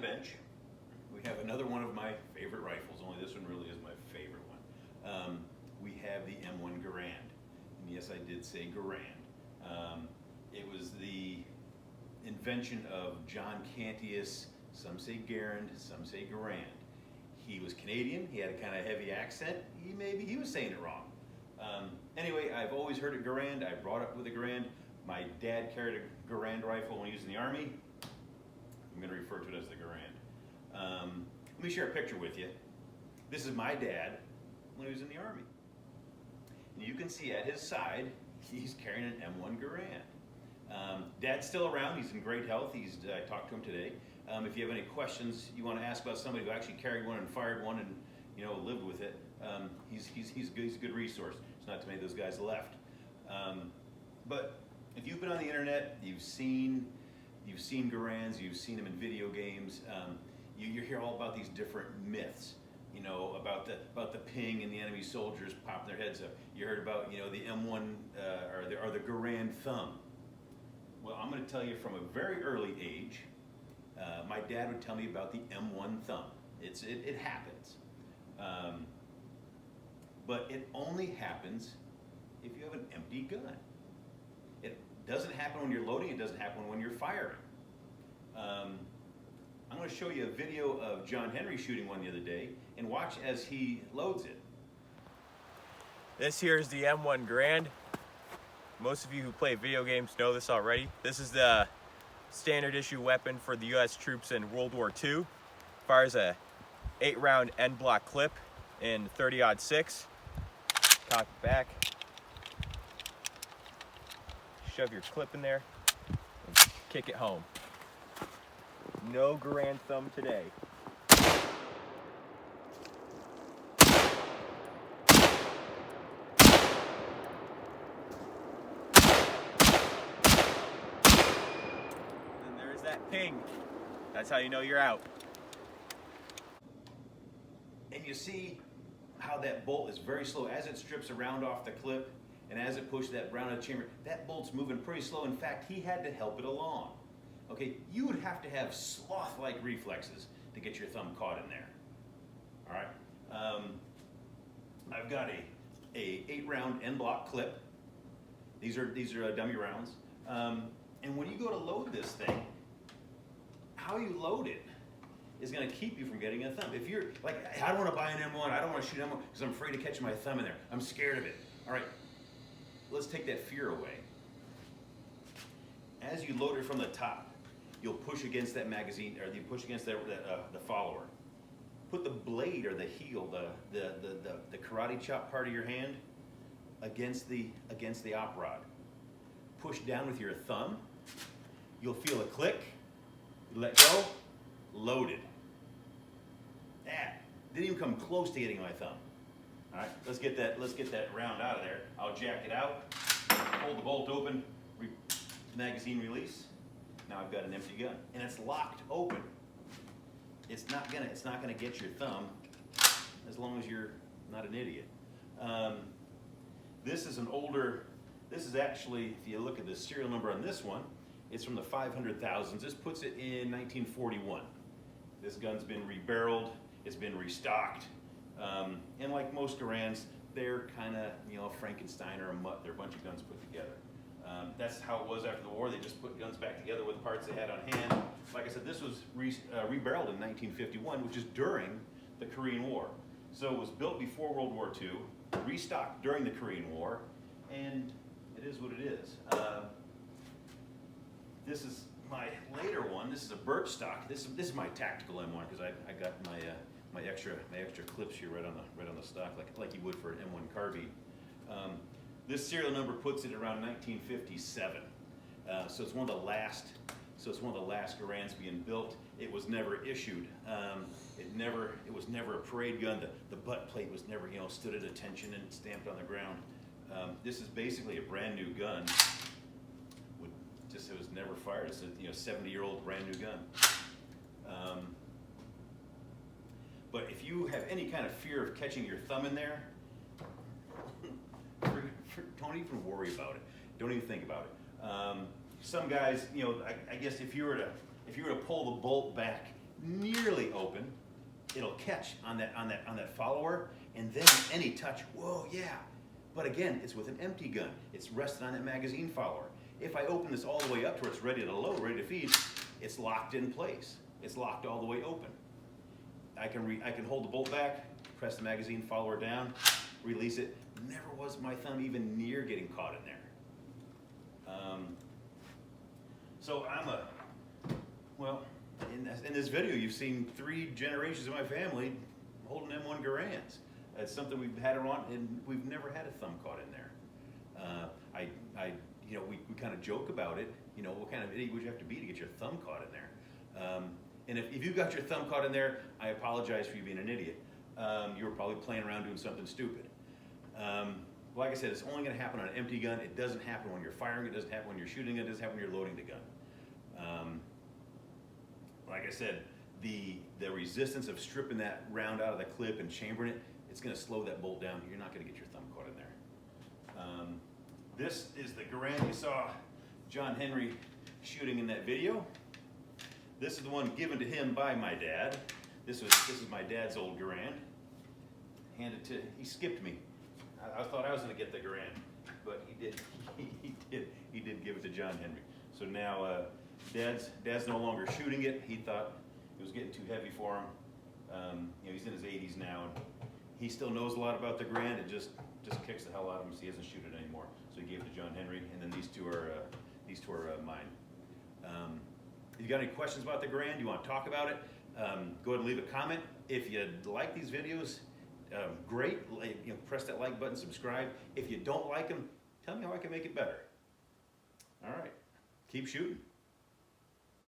bench, we have another one of my favorite rifles, only this one really is my favorite one. We have the M1 Garand. And yes, I did say Garand. It was the invention of John Cantius. Some say Garand, some say Garand. He was Canadian, he had a kind of heavy accent. Maybe he was saying it wrong. Anyway, I've always heard it Garand. I brought up with a Garand. My dad carried a Garand rifle when he was in the Army. I'm going to refer to it as the Garand. Let me share a picture with you. This is my dad when he was in the Army. And you can see at his side, he's carrying an M1 Garand. Dad's still around. He's in great health. I talked to him today. If you have any questions you want to ask about somebody who actually carried one and fired one and lived with it, he's a good resource. It's not too many of those guys left. But if you've been on the internet, you've seen Garands, you've seen them in video games. You hear all about these different myths. About the ping and the enemy soldiers popping their heads up. You heard about the M1 or the Garand Thumb. Well, I'm going to tell you from a very early age. My dad would tell me about the M1 Thumb. It happens, but it only happens if you have an empty gun. It doesn't happen when you're loading. It doesn't happen when you're firing. I'm going to show you a video of John Henry shooting one the other day, and watch as he loads it. This here is the M1 Garand. Most of you who play video games know this already. This is the standard issue weapon for the US troops in World War II. Fires a 8-round end block clip in 30-06. Cock it back. Shove your clip in there and kick it home. No Garand Thumb today. And there's that ping. That's how you know you're out. And you see how that bolt is very slow as it strips a round off the clip, and as it pushes that round out of the chamber, that bolt's moving pretty slow. In fact, he had to help it along. Okay, you would have to have sloth-like reflexes to get your thumb caught in there. All right, I've got a 8-round end block clip. These are dummy rounds. And when you go to load this thing, how you load it is going to keep you from getting a thumb. If you're like, I don't want to buy an M1, I don't want to shoot M1 because I'm afraid of catching my thumb in there. I'm scared of it. All right, let's take that fear away. As you load it from the top, you'll push against that magazine, or you push against the follower. Put the blade or the heel, the karate chop part of your hand against the op rod. Push down with your thumb. You'll feel a click. You let go. Loaded. That didn't even come close to hitting my thumb. All right, let's get that round out of there. I'll jack it out. Hold the bolt open. Magazine release. Now I've got an empty gun, and it's locked open. It's not gonna get your thumb, as long as you're not an idiot. This is actually, if you look at the serial number on this one, it's from the 500,000s. This puts it in 1941. This gun's been rebarreled, it's been restocked, and like most Garands, they're kind of Frankenstein or a mutt. They're a bunch of guns put together. That's how it was after the war. They just put guns back together with the parts they had on hand. Like I said, this was rebarreled in 1951, which is during the Korean War. So it was built before World War II, restocked during the Korean War, and it is what it is. This is my later one. This is a birch stock. This is my tactical M1 because I got my extra clips here right on the stock, like you would for an M1 carbine. This serial number puts it around 1957. So it's one of the last Garands being built. It was never issued. It was never a parade gun. The butt plate was never stood at attention and stamped on the ground. This is basically a brand new gun. It was never fired. It's a 70-year-old brand new gun. But if you have any kind of fear of catching your thumb in there, don't even worry about it. Don't even think about it. Some guys, I guess if you were to pull the bolt back nearly open, it'll catch on that follower, and then any touch, whoa, yeah. But again, it's with an empty gun. It's rested on that magazine follower. If I open this all the way up to where it's ready to load, ready to feed, it's locked in place. It's locked all the way open. I can hold the bolt back, press the magazine follower down, release it. Never was my thumb even near getting caught in there. So well, in this video, you've seen 3 generations of my family holding M1 Garands. It's something we've had around, and we've never had a thumb caught in there. We kind of joke about it. You know, what kind of idiot would you have to be to get your thumb caught in there? And if you got your thumb caught in there, I apologize for you being an idiot. You were probably playing around doing something stupid. Like I said, it's only going to happen on an empty gun. It doesn't happen when you're firing. It doesn't happen when you're shooting. It doesn't happen when you're loading the gun. Like I said, the resistance of stripping that round out of the clip and chambering it, it's going to slow that bolt down. You're not going to get your thumb caught in there. This is the Garand you saw John Henry shooting in that video. This is the one given to him by my dad. This is my dad's old Garand. He skipped me. I thought I was going to get the Garand, but he did. He did give it to John Henry. So now Dad's no longer shooting it. He thought it was getting too heavy for him. He's in his 80s now, and he still knows a lot about the Garand. It just kicks the hell out of him, so he doesn't shoot it anymore. So he gave it to John Henry, and then these two are mine. If you got any questions about the Garand, you want to talk about it, go ahead and leave a comment. If you like these videos, great. Press that like button, subscribe. If you don't like them, tell me how I can make it better. All right, keep shooting.